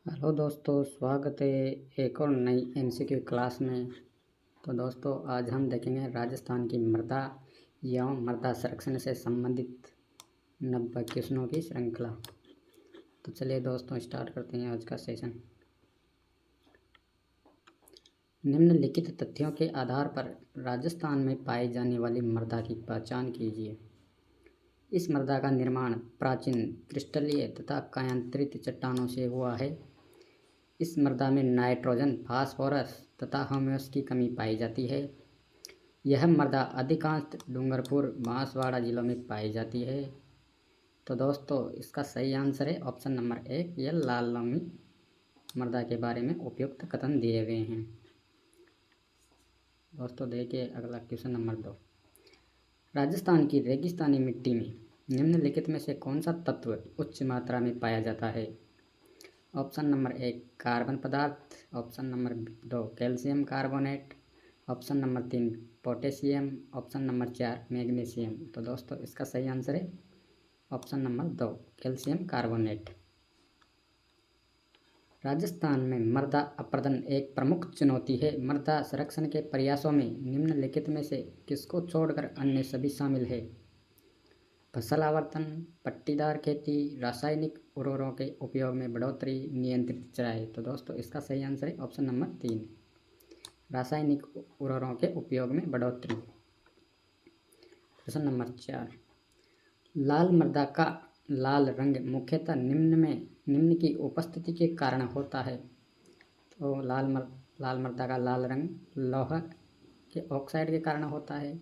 Hello दोस्तों, स्वागत है एक और नई एमसीक्यू क्लास में। तो दोस्तों, आज हम देखेंगे राजस्थान की मृदा एवं मृदा संरक्षण से संबंधित 90 क्वेश्चनों की श्रृंखला। तो चलिए दोस्तों, स्टार्ट करते हैं आज का सेशन। निम्नलिखित तथ्यों के आधार पर राजस्थान में पाई जाने वाली मृदा की पहचान कीजिए। इस मृदा का निर्माण प्राचीन क्रिस्टलीय तथा कायांतरित चट्टानों से हुआ है। इस मृदा में नाइट्रोजन, फास्फोरस तथा ह्यूमस की कमी पाई जाती है। यह मृदा अधिकांश डूंगरपुर, बांसवाड़ा जिलों में पाई जाती है। तो दोस्तों, इसका सही आंसर है ऑप्शन नंबर 1। यह लाल लोमी मृदा के बारे में उपयुक्त कथन दिए गए हैं। दोस्तों देखिए अगला क्वेश्चन नंबर 2। राजस्थान की रेगिस्तानी मिट्टी में निम्नलिखित में से कौन सा तत्व उच्च मात्रा में पाया जाता है? ऑप्शन नंबर 1 कार्बन पदार्थ, option number 2 calcium carbonate, option number 3 potassium, option number 4 magnesium. तो दोस्तों इसका सही आंसर है option number 2 calcium carbonate. Rajasthan में मृदा अपरदन एक प्रमुख चुनौती है। मृदा संरक्षण के प्रयासों में निम्नलिखित में से किसको छोड़कर अन्य सभी शामिल है? फसल आवर्तन, पट्टीदार खेती, रासायनिक उर्वरकों के उपयोग में बढ़ोतरी, नियंत्रित चराई। तो दोस्तों इसका सही आंसर है ऑप्शन नंबर 3 रासायनिक उर्वरकों के उपयोग में बढ़ोतरी। प्रश्न नंबर 4। लाल मृदा का लाल रंग मुख्यतः निम्न की उपस्थिति के कारण होता है। तो लाल मृदा का लाल रंग लौह के ऑक्साइड के कारण होता है,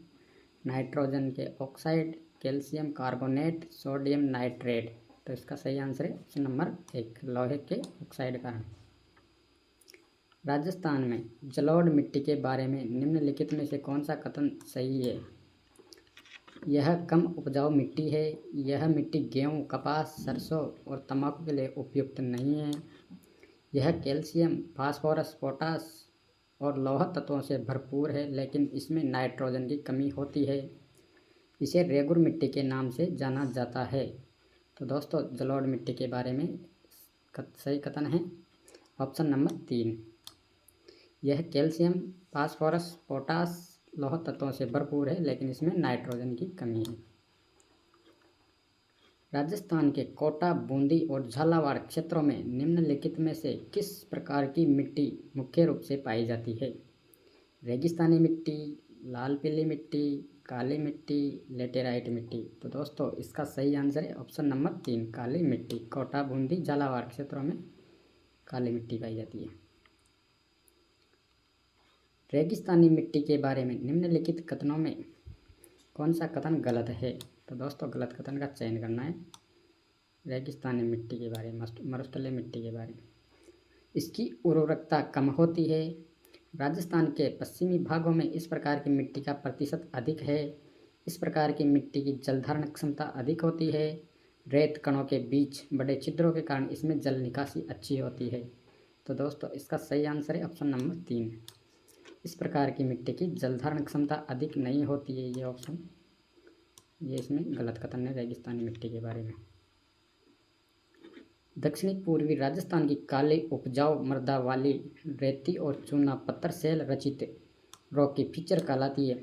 नाइट्रोजन के oxide, calcium carbonate, sodium nitrate. तो इसका सही आंसर है ऑप्शन नंबर 1 लोहे के ऑक्साइड कारण। राजस्थान में जलोढ़ मिट्टी के बारे में निम्नलिखित में से कौन सा कथन सही है? यह कम उपजाऊ मिट्टी है। यह मिट्टी गेहूँ, कपास, सरसों और तंबाकू के लिए उपयुक्त नहीं है। यह कैल्शियम, फास्फोरस, पोटास और लौह तत्वों से भरपूर है, लेकिन इसमें नाइट्रोजन की कमी होती है। इसे रेगुर मिट्टी के नाम से जाना जाता है। तो दोस्तों जलोढ़ मिट्टी के बारे में सही कथन है ऑप्शन नंबर 3। यह कैल्शियम, फास्फोरस, पोटास, लौह तत्वों से भरपूर है, लेकिन इसमें नाइट्रोजन की कमी है। राजस्थान के कोटा, बूंदी और झालावाड़ क्षेत्रों में निम्नलिखित में से किस प्रकार की मिट्टी मुख्य रूप से पाई जाती है? रेगिस्तानी मिट्टी, लाल पीली मिट्टी, काली मिट्टी, लेटेराइट मिट्टी। तो दोस्तों इसका सही आंसर है ऑप्शन नंबर 3 काली मिट्टी। कोटा, बूंदी, झालावाड़ क्षेत्रों में काली मिट्टी पाई जाती है। रेगिस्तानी मिट्टी के बारे में निम्नलिखित कथनों में कौन सा कथन गलत है? तो दोस्तों गलत कथन का चयन करना है। रेगिस्तानी मिट्टी के बारे में, मरुस्थलीय मिट्टी के बारे में, इसकी उर्वरकता कम होती है। राजस्थान के पश्चिमी भागों में इस प्रकार की मिट्टी का प्रतिशत अधिक है। इस प्रकार की मिट्टी की जलधारण क्षमता अधिक होती है। रेत कणों के बीच बड़े छिद्रों के कारण इसमें जल निकासी अच्छी होती है। तो दोस्तों इसका सही आंसर है ऑप्शन नंबर 3 इस प्रकार की मिट्टी की जलधारण क्षमता अधिक नहीं होती है। ये ऑप्शन, ये इसमें गलत कथन है रेगिस्तानी मिट्टी के बारे में। दक्षिणी पूर्वी राजस्थान की काली उपजाऊ मृदा वाली रेती और चूना पत्थर सेल रचित रॉकी फीचर कहलाती है।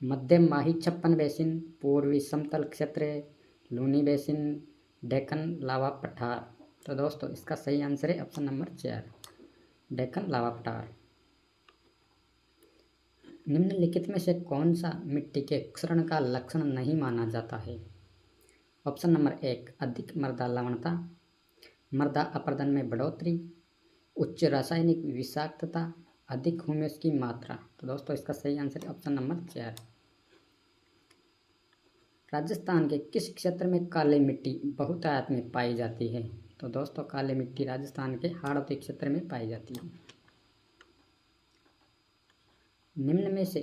मध्यम माही छप्पन बेसिन, पूर्वी समतल क्षेत्र, लूनी बेसिन, डेक्कन लावा पठार। तो दोस्तों इसका सही आंसर है ऑप्शन नंबर 4 डेक्कन लावा पठार। निम्नलिखित में से कौन सा मिट्टी के क्षरण का लक्षण नहीं माना जाता है? ऑप्शन नंबर 1 अधिक मृदा लवणता, मृदा अपरदन में बढ़ोतरी, उच्च रासायनिक विषाक्तता, अधिक ह्यूमस की मात्रा। तो दोस्तों इसका सही आंसर है ऑप्शन नंबर 4 राजस्थान के किस क्षेत्र में काली मिट्टी बहुतायत में पाई जाती है? तो दोस्तों काली मिट्टी राजस्थान के हाड़ौती क्षेत्र में पाई जाती है। निम्न में से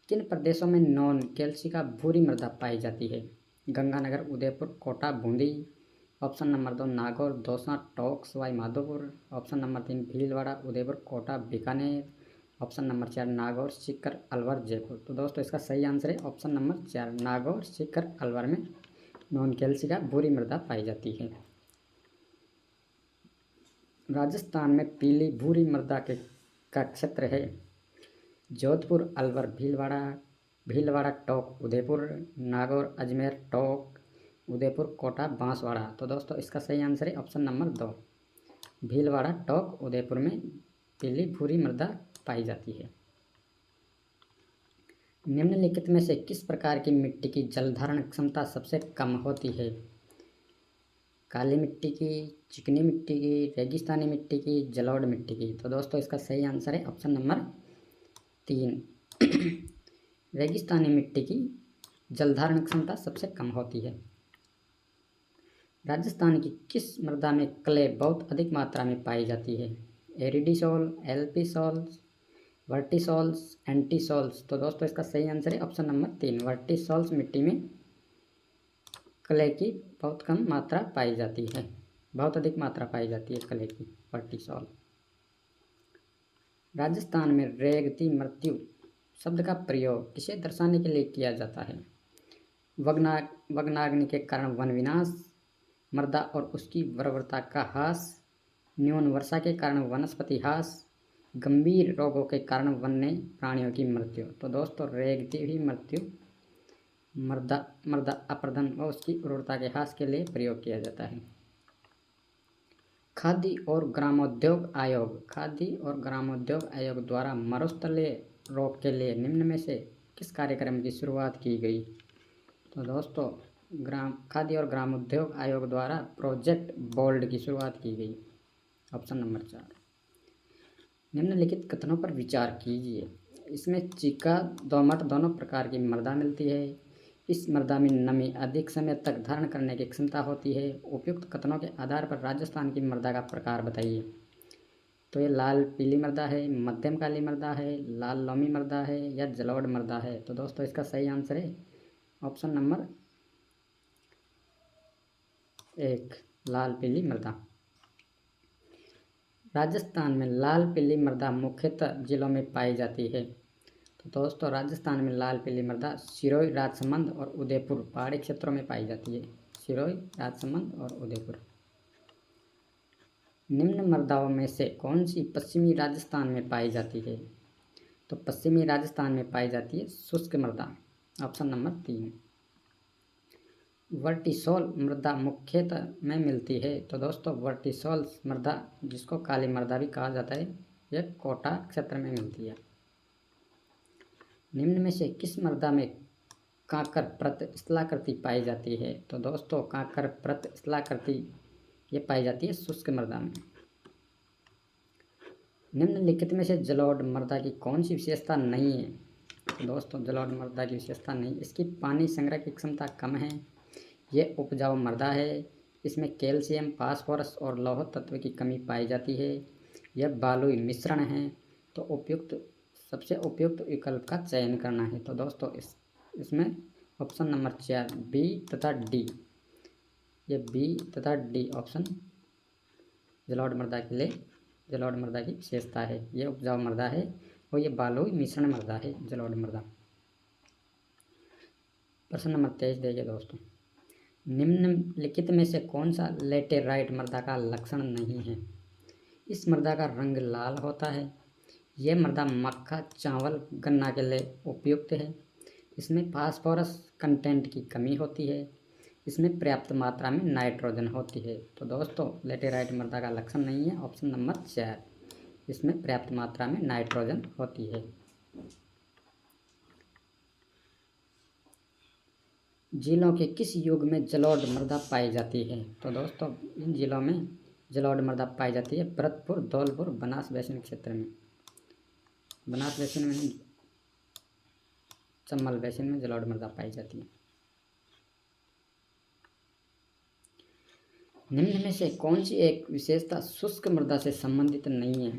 किन प्रदेशों में नॉन कैल्शिका भूरी मृदा पाई जाती है? Ganganagar, Udaipur, Kota, Bundi. Option number 2 Nagaur, Dausa, Tonk, Sawai Madhopur. Option number 3 Bhilwara, Udaipur, Kota, Bikaner. Option number 4 Nagaur, Sikar, Alwar, Jaipur. तो दोस्तों इसका सही आंसर है ऑप्शन नंबर 4 नागौर, सीकर, अलवर में नॉन कैल्शिका भूरी मृदा पाई जाती है। राजस्थान में पीली भूरी मृदा के का क्षेत्र है। जोधपुर, अलवर, भीलवाड़ा, टोंक, उदयपुर, नागौर, अजमेर, टोंक, उदयपुर, कोटा, बांसवाड़ा। तो दोस्तों इसका सही आंसर है ऑप्शन नंबर 2, भीलवाड़ा, टोंक, उदयपुर में पीली भूरी मृदा पाई जाती है। निम्नलिखित में से किस प्रकार की मिट्टी की जल धारण क्षमता सबसे कम होती है? काली मिट्टी की, चिकनी मिट्टी की, रेगिस्तानी मिट्टी की, जलोढ़ मिट्टी की। तो दोस्तों इसका सही आंसर है ऑप्शन नंबर 3, रेगिस्तानी मिट्टी की जल धारण क्षमता सबसे कम होती है। राजस्थान की किस मृदा में क्ले बहुत अधिक मात्रा में पाई जाती है? एरिडीसोल, एलपी सॉल्स, वर्टिसॉल्स, एंटीसॉल्स। तो दोस्तों इसका सही आंसर है ऑप्शन नंबर 3, वर्टिसॉल्स मिट्टी में क्ले की बहुत कम मात्रा पाई जाती है, बहुत अधिक मात्रा पाई जाती है क्ले की, वर्टिसॉल। राजस्थान में रेगती मृत्यु शब्द का प्रयोग किसे दर्शाने के लिए किया जाता है? वग्नाग्नि के कारण वन विनाश, मृदा और उसकी उर्वरता का ह्रास, न्यून वर्षा के कारण वनस्पति ह्रास, गंभीर रोगों के कारण वन्य प्राणियों की मृत्यु। तो दोस्तों रेगती हुई मृत्यु मृदा अपर्दन व उसकी उर्वरता के ह्रास के लिए प्रयोग किया जाता है। खाद्य और ग्रामोद्योग आयोग द्वारा मरुस्थलीय रोग के लिए निम्न में से किस कार्यक्रम की शुरुआत की गई? तो दोस्तों खाद्य और ग्रामोद्योग आयोग द्वारा प्रोजेक्ट बोल्ड की शुरुआत की गई, ऑप्शन नंबर 4। निम्नलिखित कथनों पर विचार कीजिए। इसमें चिका, दोमट दोनों प्रकार की मृदा मिलती है। इस मृदा में नमी अधिक समय तक धारण करने की क्षमता होती है। उपयुक्त कथनों के आधार पर राजस्थान की मृदा का प्रकार बताइए। तो ये लाल पीली मृदा है, मध्यम काली मृदा है, लाल लोमी मृदा है या जलोढ़ मृदा है? तो दोस्तों इसका सही आंसर है ऑप्शन नंबर 1, लाल पीली मृदा। राजस्थान में लाल पीली मृदा मुख्यतः जिलों में पाई जाती है। तो दोस्तों राजस्थान में लाल पीली मृदा सिरोही, राजसमंद और उदयपुर पहाड़ी क्षेत्रों में पाई जाती है। सिरोही, राजसमंद और उदयपुर। निम्न मृदाओं में से कौन सी पश्चिमी राजस्थान में पाई जाती है? तो पश्चिमी राजस्थान में पाई जाती है शुष्क मृदा, ऑप्शन नंबर 3। वर्टिसोल मृदा मुख्यतः में मिलती है। तो दोस्तों वर्टिसोल मृदा, जिसको काली मृदा भी कहा जाता है, यह कोटा क्षेत्र में मिलती है। निम्न में से किस मृदा में कांकर प्रत स्थलाकृति पाई जाती है? तो दोस्तों कांकर प्रत स्थलाकृति ये पाई जाती है शुष्क मृदा में। निम्नलिखित में से जलोढ़ मृदा की कौन सी विशेषता नहीं है? तो दोस्तों जलोढ़ मृदा की विशेषता नहीं, इसकी पानी संग्रह की क्षमता कम है, ये उपजाऊ मृदा है, इसमें कैल्शियम, फास्फोरस और लौह तत्व की कमी पाई जाती है, यह बालुई मिश्रण है। तो सबसे उपयुक्त विकल्प का चयन करना है। तो दोस्तों इसमें ऑप्शन नंबर 4, बी तथा डी, ये बी तथा डी ऑप्शन जलोढ़ मृदा के लिए जलोढ़ मृदा की विशेषता है। ये उपजाऊ मृदा है और ये बालुई मिश्रण मृदा है जलोढ़ मृदा। प्रश्न नंबर 23 देखिए दोस्तों, निम्नलिखित में से कौन सा लेटेराइट मृदा का लक्षण नहीं है? इस मृदा का रंग लाल होता है, यह मृदा मक्का, चावल, गन्ना के लिए उपयुक्त है, इसमें फास्फोरस कंटेंट की कमी होती है, इसमें पर्याप्त मात्रा में नाइट्रोजन होती है। तो दोस्तों लेटेराइट मृदा का लक्षण नहीं है, ऑप्शन नंबर 4, इसमें पर्याप्त मात्रा में नाइट्रोजन होती है। जिलों के किस युग में जलोढ़ मृदा पाई जाती है? तो दोस्तों इन जिलों में जलोढ़ मृदा पाई जाती है भरतपुर, धौलपुर, बनास बेसिन क्षेत्र में। बनास बेसिन में, चंबल बेसिन में जलोढ़ मृदा पाई जाती है। निम्न में से कौन सी एक विशेषता शुष्क मृदा से संबंधित नहीं है?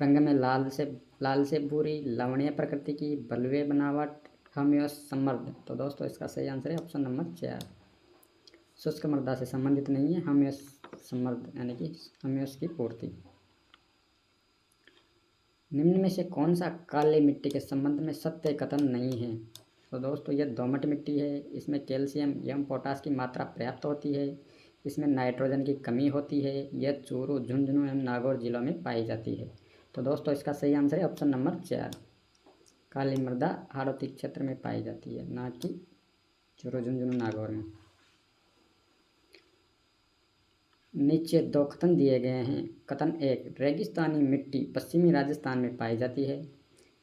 रंग में लाल से भूरी, लवणीय प्रकृति की, बलुए बनावट, ह्यूमस समृद्ध। तो दोस्तों इसका सही आंसर है ऑप्शन नंबर 4, शुष्क मृदा से संबंधित नहीं है, ह्यूमस समृद्ध यानी कि ह्यूमस की पूर्ति। निम्न में से कौन सा काली मिट्टी के संबंध में सत्य कथन नहीं है? तो दोस्तों यह दोमट मिट्टी है, इसमें कैल्शियम एवं पोटास की मात्रा पर्याप्त होती है, इसमें नाइट्रोजन की कमी होती है। यह चूरू, झुंझुनू एवं नागौर जिलों में पाई जाती है। तो दोस्तों इसका सही आंसर है ऑप्शन नंबर 4। काली मृदा हाड़ौती क्षेत्र में पाई जाती है, ना कि चूरू, झुंझुनू, नागौर में। नीचे 2 कथन दिए गए हैं। कथन 1, रेगिस्तानी मिट्टी पश्चिमी राजस्थान में पाई जाती है।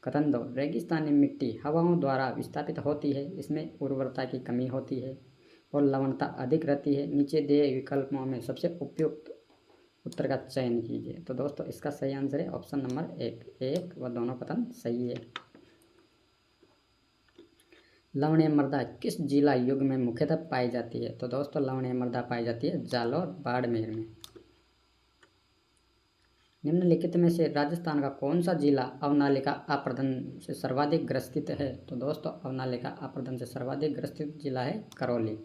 कथन 2, रेगिस्तानी मिट्टी हवाओं द्वारा विस्थापित होती है, इसमें उर्वरता की कमी होती है और लवणता अधिक रहती है। नीचे दिए विकल्पों में सबसे उपयुक्त उत्तर का चयन कीजिए। तो दोस्तों इसका सही आंसर है ऑप्शन नंबर 1 व दोनों कथन सही है। लवणीय मृदा किस जिला युग में मुख्यतः पाई जाती है? तो दोस्तों लवणीय मृदा पाई जाती है जालौर, बाड़मेर में। निम्नलिखित में से राजस्थान का कौन सा जिला अवनालिका अपर्दन से सर्वाधिक ग्रसित है? तो दोस्तों अवनालिका अपर्दन से सर्वाधिक ग्रसित जिला है करौली,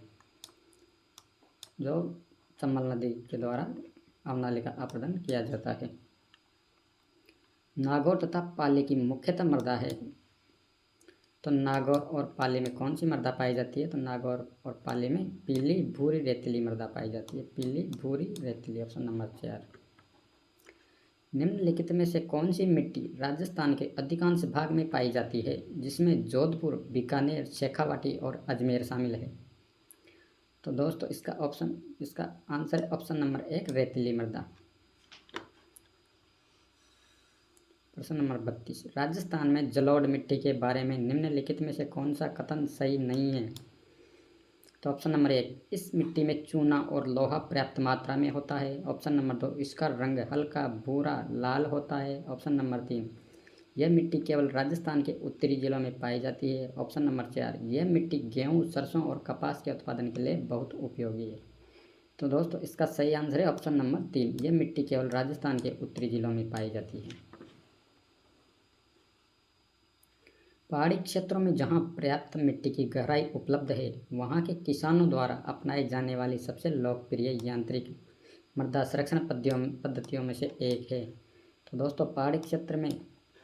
जो चंबल नदी के द्वारा अवनालिका अपर्दन किया जाता है। नागौर तथा पाली की मुख्यतः मृदा है। तो नागौर और पाली में कौन सी मृदा पाई जाती है? तो नागौर और पाली में पीली भूरी रेतीली मृदा पाई जाती है, पीली भूरी रेतीली, ऑप्शन नंबर 4। निम्नलिखित में से कौन सी मिट्टी राजस्थान के अधिकांश भाग में पाई जाती है, जिसमें जोधपुर, बीकानेर, शेखावाटी और अजमेर शामिल है? तो दोस्तों इसका आंसर है ऑप्शन नंबर 1 रेतीली मृदा। प्रश्न नंबर 32, राजस्थान में जलोढ़ मिट्टी के बारे में निम्नलिखित में से कौन सा कथन सही नहीं है? तो ऑप्शन नंबर 1, इस मिट्टी में चूना और लोहा पर्याप्त मात्रा में होता है। ऑप्शन नंबर 2, इसका रंग हल्का भूरा लाल होता है। ऑप्शन नंबर 3, यह मिट्टी केवल राजस्थान के उत्तरी जिलों में पाई जाती है। ऑप्शन नंबर 4, यह मिट्टी गेहूँ, सरसों और कपास के उत्पादन के लिए बहुत उपयोगी है। तो दोस्तों इसका सही आंसर है ऑप्शन नंबर 3, यह मिट्टी केवल राजस्थान के उत्तरी जिलों में पाई जाती है। पहाड़ी क्षेत्रों में जहां पर्याप्त मिट्टी की गहराई उपलब्ध है, वहां के किसानों द्वारा अपनाई जाने वाली सबसे लोकप्रिय यांत्रिक मृदा संरक्षण पद्धतियों में से एक है। तो दोस्तों पहाड़ी क्षेत्र में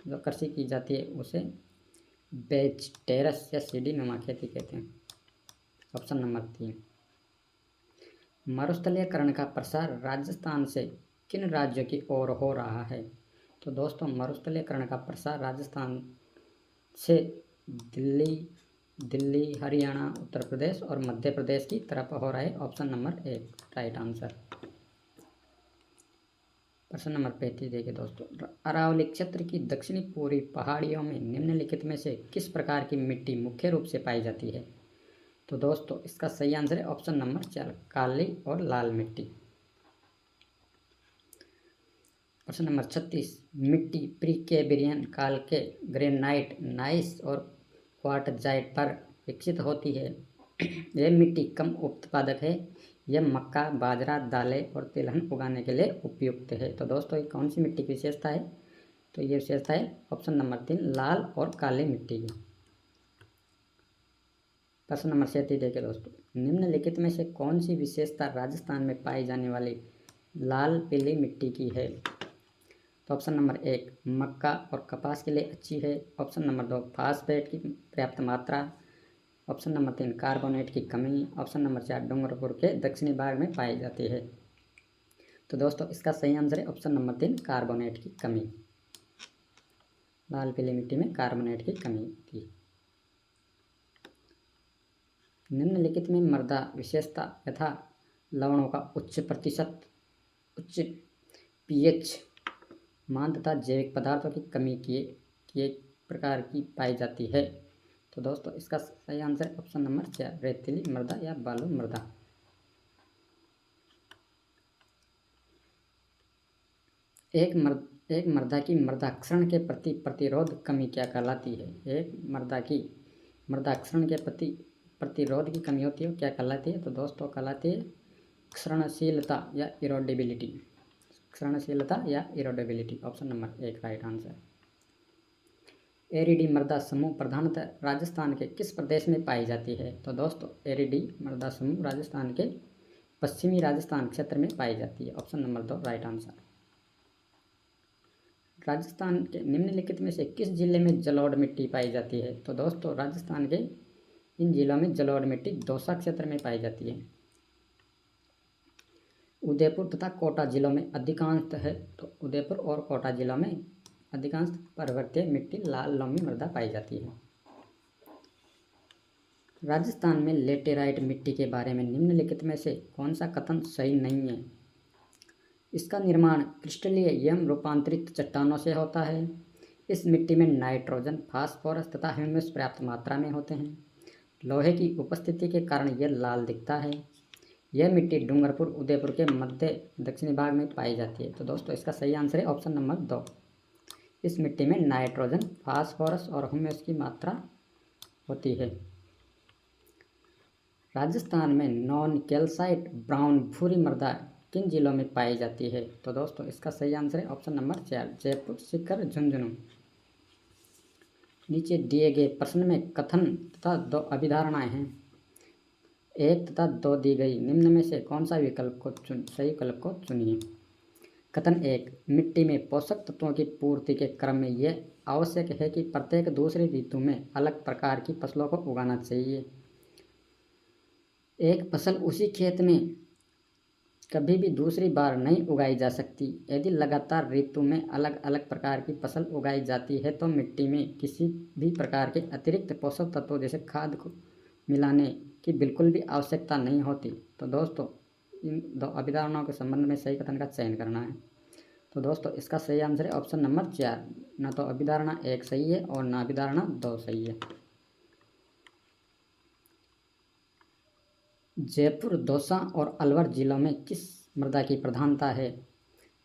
जो कृषि की जाती है उसे बेज टेरेस या सीढ़ी नुमा खेती कहते हैं। Option number 3। मरुस्थलीकरण का प्रसार राजस्थान से किन राज्यों की ओर हो रहा है? तो दोस्तों मरुस्थलीकरण का प्रसार राजस्थान से दिल्ली, हरियाणा, उत्तर प्रदेश और मध्य प्रदेश की तरफ हो रहा है। Option number 1 right answer. प्रश्न नंबर 35 देखिए दोस्तों, अरावली क्षेत्र की दक्षिणी पूर्वी पहाड़ियों में निम्नलिखित में से किस प्रकार की मिट्टी मुख्य रूप से पाई जाती है? तो दोस्तों इसका सही आंसर है ऑप्शन नंबर 4 काली और लाल मिट्टी। प्रश्न नंबर 36, मिट्टी प्रीकैम्ब्रियन काल के ग्रेनाइट, नाइस और क्वार्टजाइट पर विकसित होती है। यह मिट्टी कम उत्पादक है। यह मक्का, बाजरा, दालें और तिलहन उगाने के लिए उपयुक्त है। तो दोस्तों ये कौन सी मिट्टी की विशेषता है? तो ये विशेषता है ऑप्शन नंबर 3 लाल और काली मिट्टी की। प्रश्न नंबर 37 देखिए दोस्तों, निम्नलिखित में से कौन सी विशेषता राजस्थान में पाई जाने वाली लाल पीली मिट्टी की है? तो ऑप्शन नंबर 1 मक्का और कपास के लिए अच्छी है। ऑप्शन नंबर 2 फास्फेट की पर्याप्त मात्रा। ऑप्शन नंबर 3 कार्बोनेट की कमी। ऑप्शन नंबर 4 डूंगरपुर के दक्षिणी भाग में पाई जाती है। तो दोस्तों इसका सही आंसर है ऑप्शन नंबर 3 कार्बोनेट की कमी। लाल पीली मिट्टी में कार्बोनेट की कमी थी। निम्नलिखित में मृदा विशेषता यथा लवणों का उच्च पीएच मान तथा जैविक पदार्थों की कमी की एक प्रकार की पाई जाती है। तो दोस्तों इसका सही आंसर ऑप्शन नंबर 4 रेतीली मृदा या बालू मृदा। एक मृदा की मृदाक्षरण के प्रति प्रतिरोध कमी क्या कहलाती है? एक मृदा की मृदाक्षरण के प्रति प्रतिरोध की कमी होती है, क्या कहलाती है? तो दोस्तों कहलाती है क्षरणशीलता या इरोडेबिलिटी। क्षरणशीलता या इरोडेबिलिटी, ऑप्शन नंबर 1 राइट आंसर। एरिडी मृदा समूह प्रधानतः राजस्थान के किस प्रदेश में पाई जाती है? तो दोस्तों एरिडी मृदा समूह राजस्थान के पश्चिमी राजस्थान क्षेत्र में पाई जाती है। Option number 2 right answer. Rajasthan के निम्नलिखित में से किस जिले में जलोढ़ मिट्टी पाई जाती है? तो दोस्तों राजस्थान के इन जिलों में जलोढ़ मिट्टी दौसा क्षेत्र में पाई जाती है। उदयपुर तथा कोटा जिलों में अधिकांश है। तो उदयपुर और कोटा जिलों में अधिकांश पर्वतीय मिट्टी लाल लोमी मृदा पाई जाती है। राजस्थान में लेटेराइट मिट्टी के बारे में निम्नलिखित में से कौन सा कथन सही नहीं है? इसका निर्माण क्रिस्टलीय एवं रूपांतरित चट्टानों से होता है। इस मिट्टी में नाइट्रोजन, फास्फोरस तथा ह्यूमस पर्याप्त मात्रा में होते हैं। लोहे की उपस्थिति के कारण यह लाल दिखता है। यह मिट्टी डूंगरपुर, उदयपुर के मध्य दक्षिणी भाग में पाई जाती है। तो दोस्तों इसका सही आंसर है ऑप्शन नंबर 2। इस मिट्टी में नाइट्रोजन, फास्फोरस और ह्यूमस की मात्रा होती है। राजस्थान में नॉन कैल्साइट ब्राउन भूरी मृदा किन जिलों में पाई जाती है? तो दोस्तों इसका सही आंसर है ऑप्शन नंबर 4, जयपुर, सीकर, झुंझुनू। नीचे दिए गए प्रश्न में कथन तथा 2 अभिधारणाएं हैं। 1 तथा 2 दी गई निम्न में से कौन सा सही विकल्प को चुनिए। कथन 1, मिट्टी में पोषक तत्वों की पूर्ति के क्रम में यह आवश्यक है कि प्रत्येक दूसरी ऋतु में अलग प्रकार की फसलों को उगाना चाहिए। एक फसल उसी खेत में कभी भी दूसरी बार नहीं उगाई जा सकती। यदि लगातार ऋतु में अलग अलग प्रकार की फसल उगाई जाती है तो मिट्टी में किसी भी प्रकार के अतिरिक्त पोषक तत्वों जैसे खाद को मिलाने की बिल्कुल भी आवश्यकता नहीं होती। तो दोस्तों इन 2 अभिधारणाओं के संबंध में सही कथन का चयन करना है। तो दोस्तों इसका सही आंसर है ऑप्शन नंबर 4। न तो अभिधारणा 1 सही है और न अभिधारणा 2 सही है। जयपुर, दौसा और अलवर जिलों में किस मृदा की प्रधानता है?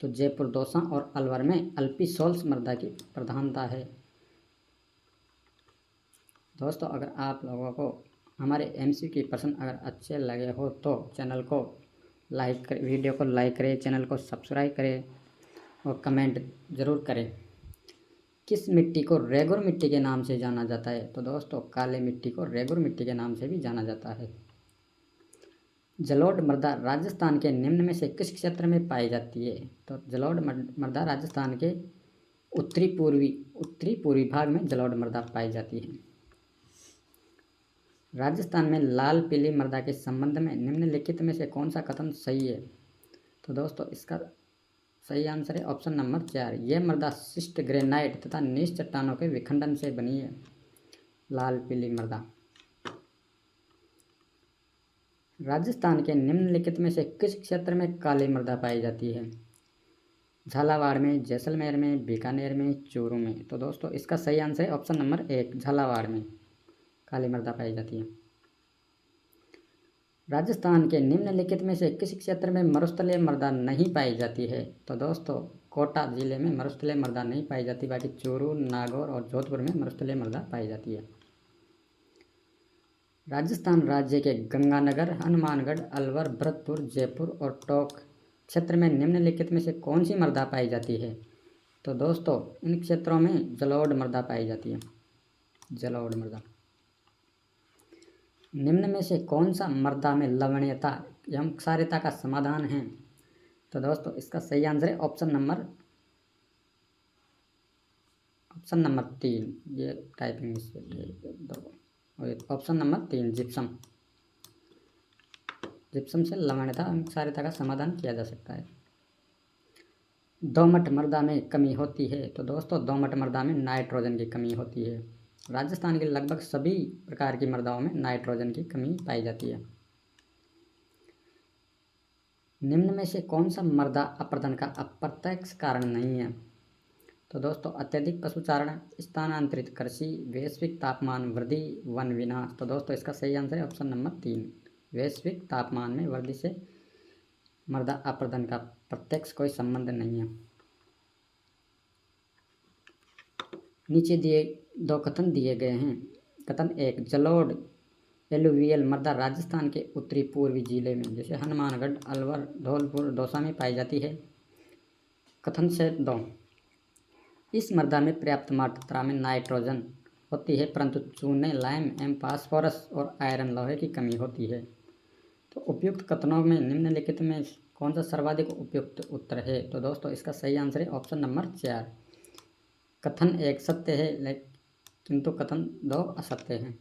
तो जयपुर, दौसा और अलवर में अल्पीसोल्स मृदा की प्रधानता है। दोस्तों अगर आप लोगों को हमारे एमसीक्यू के प्रश्न अगर अच्छे लगे हो तो चैनल को लाइक करें, वीडियो को लाइक करें, चैनल को सब्सक्राइब करें और कमेंट ज़रूर करें। किस मिट्टी को रेगुर मिट्टी के नाम से जाना जाता है? तो दोस्तों काले मिट्टी को रेगुर मिट्टी के नाम से भी जाना जाता है। जलोढ़ मृदा राजस्थान के निम्न में से किस क्षेत्र में पाई जाती है? तो जलोढ़ मृदा राजस्थान के उत्तरी पूर्वी भाग में जलोढ़ मृदा पाई जाती है। राजस्थान में लाल पीली मृदा के संबंध में निम्नलिखित में से कौन सा कथन सही है? तो दोस्तों इसका सही आंसर है ऑप्शन नंबर 4। यह मृदा शिस्ट ग्रेनाइट तथा नीच चट्टानों के विखंडन से बनी है। लाल पीली मृदा। राजस्थान के निम्नलिखित में से किस क्षेत्र में काली मृदा पाई जाती है? झालावाड़ में, जैसलमेर में, बीकानेर में, चूरू में। तो दोस्तों इसका सही आंसर है ऑप्शन नंबर 1, झालावाड़ में काली मृदा पाई जाती है। राजस्थान के निम्नलिखित में से किस क्षेत्र में मरुस्थलीय मृदा नहीं पाई जाती है? तो दोस्तों कोटा जिले में मरुस्थलीय मृदा नहीं पाई जाती, बाकी चूरू, नागौर और जोधपुर में मरुस्थलीय मृदा पाई जाती है। राजस्थान राज्य के गंगानगर, हनुमानगढ़, अलवर, भरतपुर, जयपुर और टोंक क्षेत्र में निम्नलिखित में से कौन सी मृदा पाई जाती है? तो दोस्तों इन क्षेत्रों में जलोढ़ मृदा पाई जाती है। जलोढ़ मृदा। निम्न में से कौन सा मृदा में लवणीयता एवं क्षारीयता का समाधान है? तो दोस्तों इसका सही आंसर है ऑप्शन नंबर 3। ये typing option number 3, gypsum. Gypsum से लवणता एवं क्षारीयता का समाधान किया जा सकता है। दोमट मृदा में कमी होती है? तो दोस्तों दोमट मृदा में नाइट्रोजन की कमी होती है। राजस्थान के लगभग सभी प्रकार की मृदाओं में नाइट्रोजन की कमी पाई जाती है। निम्न में से कौन सा मृदा अपरदन का अप्रत्यक्ष कारण नहीं है? तो दोस्तों अत्यधिक पशुचारण, स्थानांतरित कृषि, वैश्विक तापमान वृद्धि, वन विनाश। तो दोस्तों इसका सही आंसर है ऑप्शन नंबर 3, वैश्विक तापमान में वृद्धि से मृदा अपरदन का प्रत्यक्ष कोई संबंध नहीं है। नीचे दिए 2 कथन दिए गए हैं। कथन 1, जलोढ़ एलुवियल मृदा राजस्थान के उत्तरी पूर्वी जिले में जैसे हनुमानगढ़, अलवर, धौलपुर, दौसा में पाई जाती है। कथन से 2, इस मृदा में पर्याप्त मात्रा में नाइट्रोजन होती है परंतु चूने, लाइम एवं फास्फोरस और आयरन लोहे की कमी होती है। तो उपयुक्त कथनों में निम्नलिखित में कौन सा सर्वाधिक उपयुक्त उत्तर है? तो दोस्तों इसका सही आंसर है ऑप्शन नंबर 4। कथन 1 सत्य है किंतु कथन 2 असत्य है।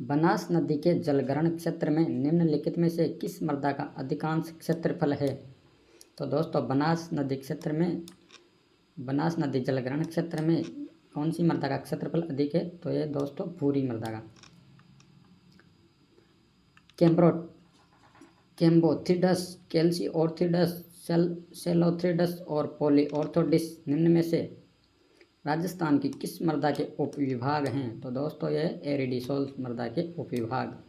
बनास नदी के जलग्रहण क्षेत्र में निम्नलिखित में से किस मृदा का अधिकांश क्षेत्रफल है? तो दोस्तों बनास नदी जलग्रहण क्षेत्र में कौन सी मृदा का क्षेत्रफल अधिक है? तो ये दोस्तों भूरी मृदा का। कैम्बोथिडस, कैल्सिओर्थिडस, सेलोथ्रिडस और पॉलीऑर्थोडिस निम्न में से राजस्थान की किस मृदा के उपविभाग हैं? तो दोस्तों ये एरिडिसोल मृदा के उपविभाग।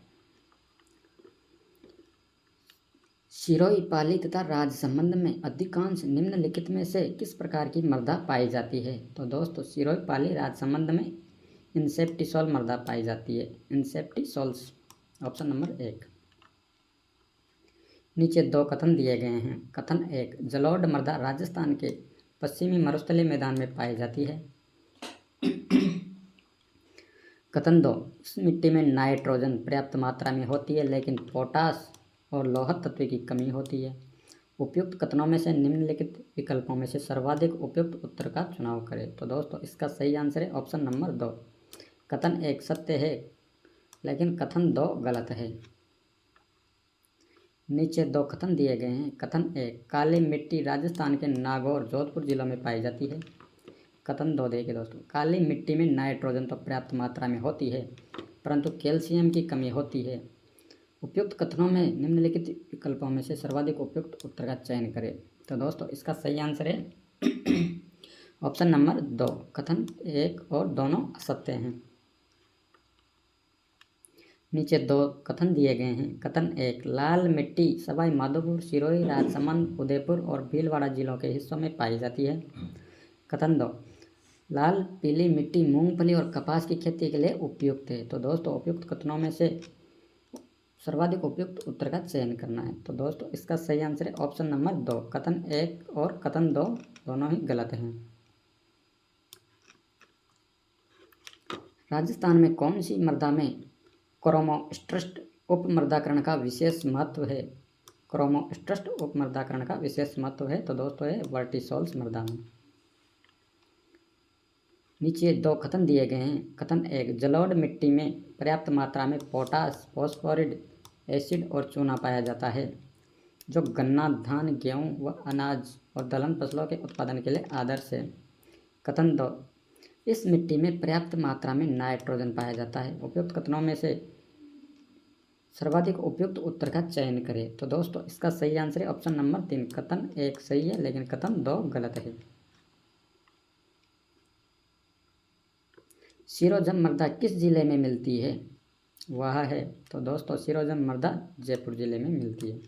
सिरोही, पाली तथा राजसमंद में अधिकांश निम्नलिखित में से किस प्रकार की मृदा पाई जाती है? तो दोस्तों सिरोही, पाली, राजसमंद में इंसेप्टिसोल मृदा पाई जाती है। इंसेप्टिसोल्स, ऑप्शन नंबर 1। नीचे 2 कथन दिए गए हैं। कथन 1, जलोढ़ मृदा राजस्थान के पश्चिमी मरुस्थलीय मैदान में पाई जाती है। कथन 2, इस मिट्टी में नाइट्रोजन पर्याप्त मात्रा में होती है लेकिन पोटास और लौह तत्व की कमी होती है। उपयुक्त कथनों में से निम्नलिखित विकल्पों में से सर्वाधिक उपयुक्त उत्तर का चुनाव करें। तो दोस्तों इसका सही आंसर है ऑप्शन नंबर 2। कथन 1 सत्य है लेकिन कथन 2 गलत है। नीचे 2 कथन दिए गए हैं। कथन 1, काली मिट्टी राजस्थान के नागौर, जोधपुर जिलों में पाई जाती है। कथन 2 देखिए दोस्तों, काली मिट्टी में नाइट्रोजन तो पर्याप्त मात्रा में होती है परंतु कैल्शियम की कमी होती है। उपयुक्त कथनों में निम्नलिखित विकल्पों में से सर्वाधिक उपयुक्त उत्तर का चयन करें। तो दोस्तों इसका सही आंसर है ऑप्शन नंबर 2। कथन 1 और दोनों असत्य हैं। नीचे 2 कथन दिए गए हैं। कथन 1, लाल मिट्टी सवाई माधोपुर, सिरोही, राजसमंद, उदयपुर और भीलवाड़ा जिलों के हिस्सों में पाई जाती है। कथन 2, लाल पीली मिट्टी मूंगफली और कपास की खेती के लिए उपयुक्त है। तो दोस्तों उपयुक्त कथनों में से सर्वाधिक उपयुक्त उत्तर का चयन करना है। तो दोस्तों इसका सही आंसर है ऑप्शन नंबर 2। कथन 1 और कथन 2 दोनों ही गलत हैं। राजस्थान में कौन सी मृदा में क्रोमोस्ट्रस्ट उपमृदाकरण का विशेष महत्व है? क्रोमोस्ट्रस्ट उपमृदाकरण का विशेष महत्व है। तो दोस्तों ये वर्टिसोल्स मृदा में। नीचे 2 कथन दिए गए हैं। कथन 1, जलोढ़ मिट्टी में पर्याप्त मात्रा में पोटास, फॉस्फोरिक एसिड और चूना पाया जाता है जो गन्ना, धान, गेहूं व अनाज और दलहन फसलों के उत्पादन के लिए आदर्श है। कथन 2, इस मिट्टी में पर्याप्त मात्रा में नाइट्रोजन पाया जाता है। उपयुक्त कथनों में से सर्वाधिक उपयुक्त उत्तर का चयन करें। तो दोस्तों इसका सही आंसर है ऑप्शन नंबर 3। कथन 1 सही है लेकिन कथन 2 गलत है। सिरोजम मृदा किस जिले में मिलती है? वह है तो दोस्तों सिरोजम मृदा जयपुर जिले में मिलती है।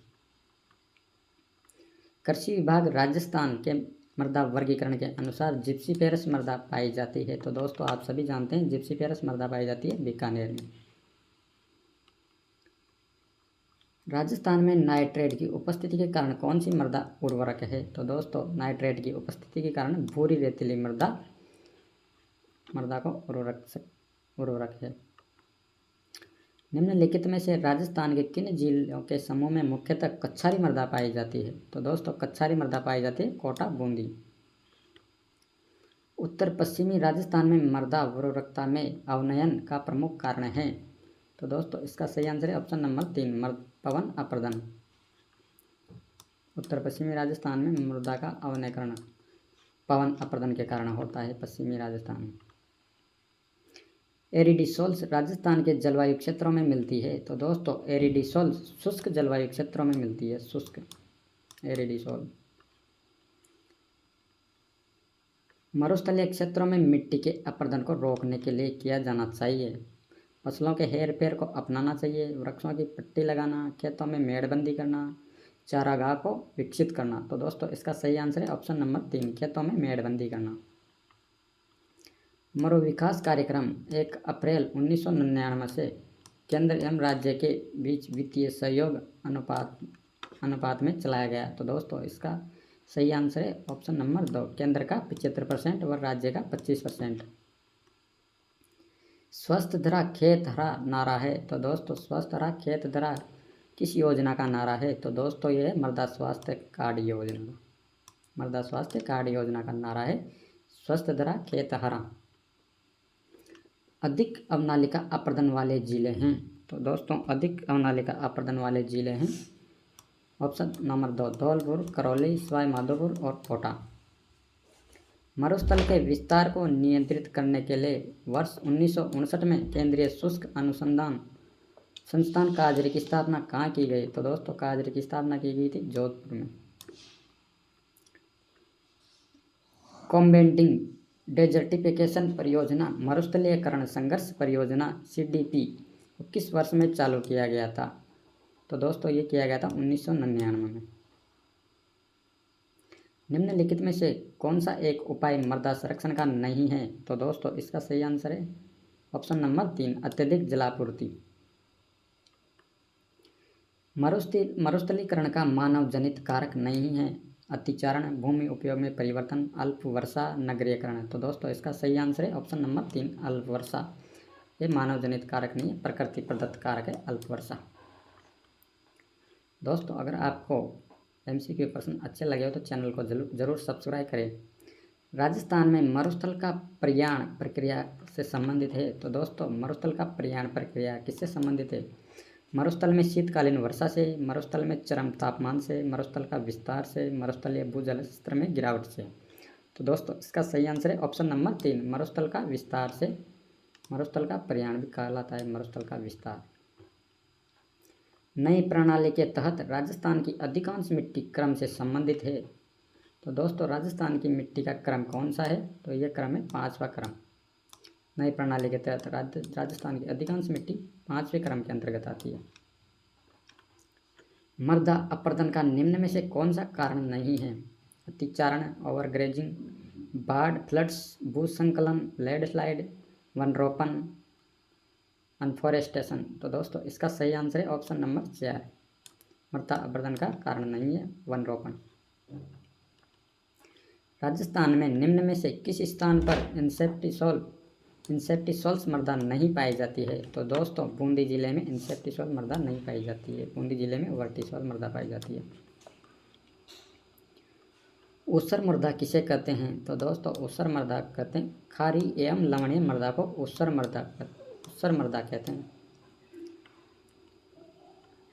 कृषि विभाग राजस्थान के मृदा वर्गीकरण के अनुसार जिप्सीफेरस मृदा पाई जाती है। तो दोस्तों आप सभी जानते हैं जिप्सीफेरस मृदा पाई जाती है बीकानेर में। राजस्थान में नाइट्रेट की उपस्थिति के कारण कौन सी मृदा उर्वरक है? तो दोस्तों नाइट्रेट की उपस्थिति के कारण भूरी रेतीली मृदा को उर्वरक है। निम्नलिखित में से राजस्थान के किन जिलों के समूह में मुख्यतः कच्छारी मृदा पाई जाती है? तो दोस्तों कच्छारी मृदा पाई जाती है कोटा, बूंदी। उत्तर पश्चिमी राजस्थान में मृदा उर्वरकता में अवनयन का प्रमुख कारण है। तो दोस्तों इसका सही आंसर है ऑप्शन नंबर 3, पवन अपर्दन। उत्तर पश्चिमी राजस्थान में मृदा का अवनयीकरण पवन अपर्दन के कारण होता है पश्चिमी राजस्थान में। एरिडिसोल्स राजस्थान के जलवायु क्षेत्रों में मिलती है। तो दोस्तों एरिडिसोल्स शुष्क जलवायु क्षेत्रों में मिलती है। शुष्क एरिडिसोल। मरुस्थलीय क्षेत्रों में मिट्टी के अपर्दन को रोकने के लिए किया जाना चाहिए। फसलों के हेर फेर को अपनाना चाहिए, वृक्षों की पट्टी लगाना, खेतों में मेड़बंदी करना, चारागाह को विकसित करना। तो दोस्तों इसका सही आंसर है ऑप्शन नंबर 3, खेतों में मेड़बंदी करना। मरु विकास कार्यक्रम 1 अप्रैल 1999 से केंद्र एवं राज्य के बीच वित्तीय सहयोग अनुपात में चलाया गया। तो दोस्तों इसका सही आंसर है ऑप्शन नंबर 2, केंद्र का 75% और राज्य का 25%। स्वस्थ धरा खेत हरा नारा है। तो दोस्तों स्वस्थ धरा खेत धरा किस योजना का नारा है? तो दोस्तों ये मृदा स्वास्थ्य कार्ड योजना, मृदा स्वास्थ्य कार्ड योजना का नारा है स्वस्थ धरा खेत हरा। अधिक अवनालिका अपर्दन वाले जिले हैं। तो दोस्तों अधिक अवनालिका अपर्दन वाले जिले हैं ऑप्शन नंबर 2 धौलपुर, करौली, सवाई माधोपुर और कोटा। मरुस्थल के विस्तार को नियंत्रित करने के लिए वर्ष 1959 में केंद्रीय शुष्क अनुसंधान संस्थान काजरी की स्थापना कहाँ की गई? तो दोस्तों काजरी की स्थापना की गई थी जोधपुर में। कॉम्बेटिंग डेजर्टिफिकेशन परियोजना मरुस्थलीकरण संघर्ष परियोजना CDP को किस वर्ष में चालू किया गया था? तो दोस्तों ये किया गया था 1999 में। निम्नलिखित में से कौन सा एक उपाय मृदा संरक्षण का नहीं है? तो दोस्तों इसका सही आंसर है ऑप्शन नंबर 3 अत्यधिक जलापूर्ति। मरुस्थलीकरण का मानव जनित कारक नहीं है। अतिचारण, भूमि उपयोग में परिवर्तन, अल्प वर्षा, नगरीकरण। तो दोस्तों इसका सही आंसर है ऑप्शन नंबर 3 अल्प वर्षा। ये मानव जनित कारक नहीं है, प्रकृति प्रदत्त कारक है अल्प वर्षा। दोस्तों अगर आपको MCQ प्रश्न अच्छे लगे हो तो चैनल को जरूर सब्सक्राइब करें। राजस्थान में मरुस्थल का प्रयाण प्रक्रिया से संबंधित है। तो दोस्तों मरुस्थल का प्रयाण प्रक्रिया किससे संबंधित है? मरुस्थल में शीतकालीन वर्षा से, मरुस्थल में चरम तापमान से, मरुस्थल का विस्तार से, मरुस्थलीय भूजल स्तर में गिरावट से। तो दोस्तों इसका सही आंसर है ऑप्शन नंबर 3 मरुस्थल का विस्तार से। मरुस्थल का प्रयाण भी कहलाता है मरुस्थल का विस्तार। नई प्रणाली के तहत राजस्थान की अधिकांश मिट्टी क्रम से संबंधित है। तो दोस्तों राजस्थान की मिट्टी का क्रम कौन सा है? तो यह क्रम है 5वां क्रम। नई प्रणाली के तहत राजस्थान की अधिकांश मिट्टी 5वें क्रम के अंतर्गत आती है। मृदा अपर्दन का निम्न में से कौन सा कारण नहीं है? अतिचारण, ओवरग्रेजिंग, बाढ़, फ्लड्स, भूसंकलन, लैंडस्लाइड, वनरोपण, अनफॉरेस्टेशन। तो दोस्तों इसका सही आंसर है ऑप्शन नंबर 4 मृदा अपर्दन का कारण नहीं है वनरोपण। राजस्थान में निम्न में से किस स्थान पर इंसेप्टिसोल्स मृदा नहीं पाई जाती है? तो दोस्तों बूंदी जिले में इंसेप्टिसोल मृदा नहीं पाई जाती है। बूंदी जिले में वर्टिसोल मृदा पाई जाती है। ऊसर मृदा किसे कहते हैं? तो दोस्तों ऊसर मृदा कहते हैं खारी एवं लवणीय मृदा को ऊसर मृदा कहते हैं।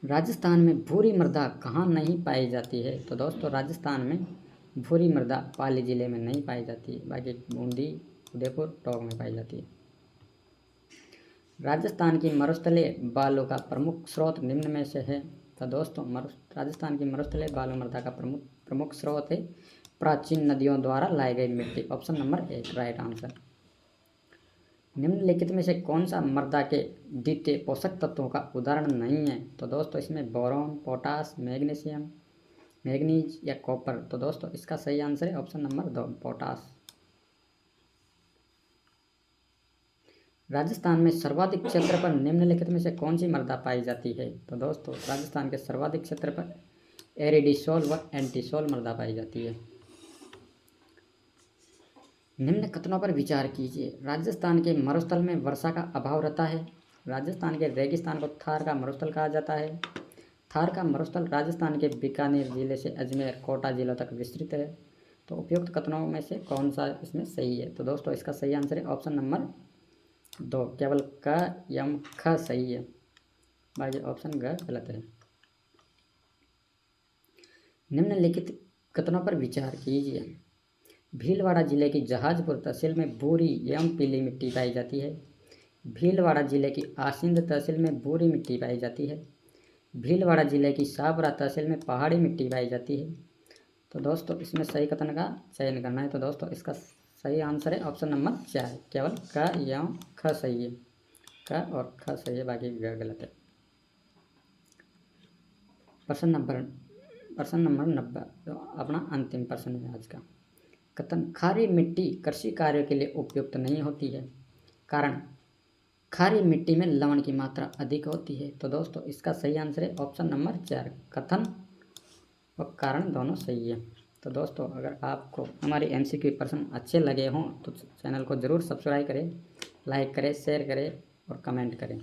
राजस्थान में भूरी मृदा कहाँ नहीं पाई जाती है? तो दोस्तों राजस्थान में भूरी मृदा पाली जिले में नहीं पाई जाती है, बाकी बूंदी, उदयपुर, टोंक में पाई जाती है। राजस्थान की मरुस्थलीय बालू का प्रमुख स्रोत निम्न में से है। तो दोस्तों राजस्थान की मरुस्थलीय बालू मृदा का प्रमुख स्रोत है प्राचीन नदियों द्वारा लाई गई मिट्टी। Option number 1 right answer. निम्नलिखित में से कौन सा मृदा के द्वितीय पोषक तत्वों का उदाहरण नहीं है? तो दोस्तों इसमें बोरॉन, पोटास, मैग्नीशियम, मैग्नीज या कॉपर। तो दोस्तों इसका सही आंसर है ऑप्शन नंबर 2 पोटास। राजस्थान में सर्वाधिक क्षेत्र पर निम्नलिखित में से कौन सी मृदा पाई जाती है? तो दोस्तों राजस्थान के सर्वाधिक क्षेत्र पर एरिडिसोल व एंटीसोल मृदा पाई जाती है। निम्न कथनों पर विचार कीजिए। राजस्थान के मरुस्थल में वर्षा का अभाव रहता है। राजस्थान के रेगिस्तान को थार का मरुस्थल कहा जाता है। थार का मरुस्थल राजस्थान के बीकानेर जिले से अजमेर, कोटा जिलों तक विस्तृत है। तो उपयुक्त कथनों में से कौन सा इसमें सही है? तो दोस्तों इसका सही आंसर है ऑप्शन नंबर 2 केवल क एवं ख सही है, बाकी ऑप्शन ग गलत है। निम्नलिखित कथनों पर विचार कीजिए। भीलवाड़ा जिले की जहाजपुर तहसील में भूरी एवं पीली मिट्टी पाई जाती है। भीलवाड़ा जिले की आसिंद तहसील में भूरी मिट्टी पाई जाती है। भीलवाड़ा जिले की शाहपुरा तहसील में पहाड़ी मिट्टी पाई जाती है। तो दोस्तों इसमें सही कथन का चयन करना है। तो दोस्तों इसका सही आंसर है ऑप्शन नंबर 4 केवल क एवं ख सही है। क और ख सही है, बाकी ग गलत है। प्रश्न नंबर 90 तो अपना अंतिम प्रश्न है आज का। कथन खारी मिट्टी कृषि कार्यों के लिए उपयुक्त नहीं होती है। कारण खारी मिट्टी में लवण की मात्रा अधिक होती है। तो दोस्तों इसका सही आंसर है ऑप्शन नंबर 4 कथन और कारण दोनों सही है। तो दोस्तों अगर आपको हमारी MCQ प्रश्न अच्छे लगे हों तो चैनल को ज़रूर सब्सक्राइब करें, लाइक करें, शेयर करें और कमेंट करें।